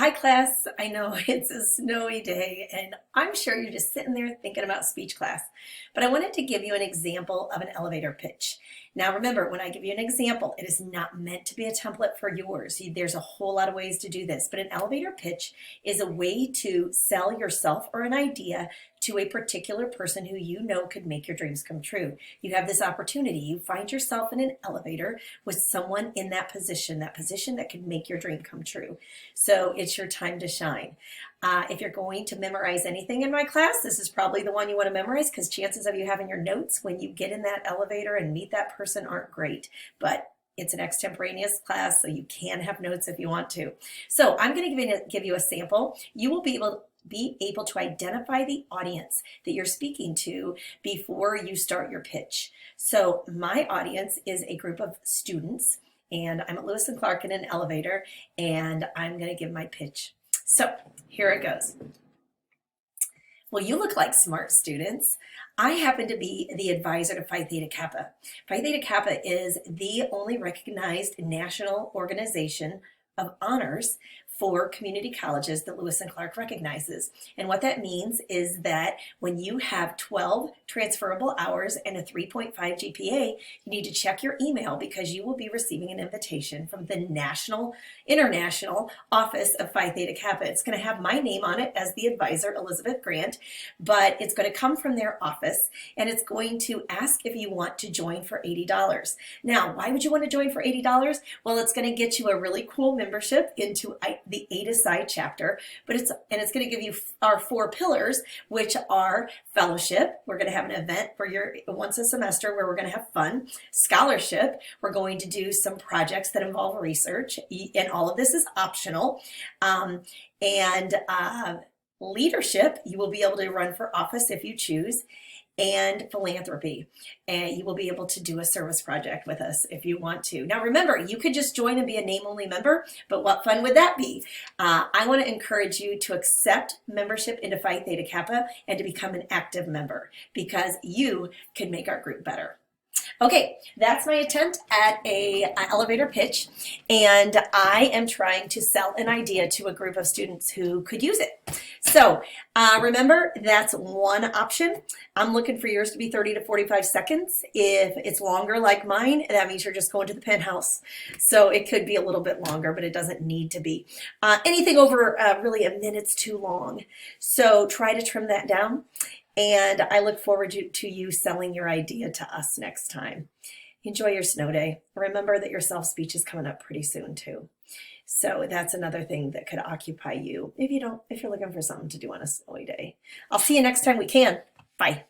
Hi class, I know it's a snowy day and I'm sure you're just sitting there thinking about speech class, but I wanted to give you an example of an elevator pitch. Now remember, when I give you an example, it is not meant to be a template for yours. There's a whole lot of ways to do this, but an elevator pitch is a way to sell yourself or an idea to a particular person who you know could make your dreams come true. You have this opportunity. You find yourself in an elevator with someone in that position that could make your dream come true. So it's your time to shine. If you're going to memorize anything in my class, this is probably the one you want to memorize because chances of you having your notes when you get in that elevator and meet that person aren't great. But it's an extemporaneous class, so you can have notes if you want to. So I'm going to give you a sample. You will be able to identify the audience that you're speaking to before you start your pitch. So my audience is a group of students, and I'm at Lewis and Clark in an elevator, and I'm going to give my pitch. So here it goes. Well, you look like smart students. I happen to be the advisor to Phi Theta Kappa. Phi Theta Kappa is the only recognized national organization of honors for community colleges that Lewis and Clark recognizes. And what that means is that when you have 12 transferable hours and a 3.5 GPA, you need to check your email because you will be receiving an invitation from the international office of Phi Theta Kappa. It's going to have my name on it as the advisor, Elizabeth Grant, but it's going to come from their office and it's going to ask if you want to join for $80. Now, why would you want to join for $80? Well, it's going to get you a really cool membership into the A to Psi chapter, but it's going to give you our 4 pillars, which are fellowship. We're going to have an event for your once a semester where we're going to have fun. Scholarship, we're going to do some projects that involve research, and all of this is optional. Leadership, you will be able to run for office if you choose. And philanthropy, and you will be able to do a service project with us if you want to. Now remember, you could just join and be a name-only member, but what fun would that be? I want to encourage you to accept membership into Phi Theta Kappa and to become an active member because you can make our group better. Okay, that's my attempt at an elevator pitch, and I am trying to sell an idea to a group of students who could use it. So remember, that's one option. I'm looking for yours to be 30 to 45 seconds. If it's longer like mine, that means you're just going to the penthouse. So it could be a little bit longer, but it doesn't need to be. Anything over really a minute's too long. So try to trim that down. And I look forward to you selling your idea to us next time. Enjoy your snow day. Remember that your self-speech is coming up pretty soon too. So that's another thing that could occupy you if you're looking for something to do on a snowy day. I'll see you next time we can. Bye.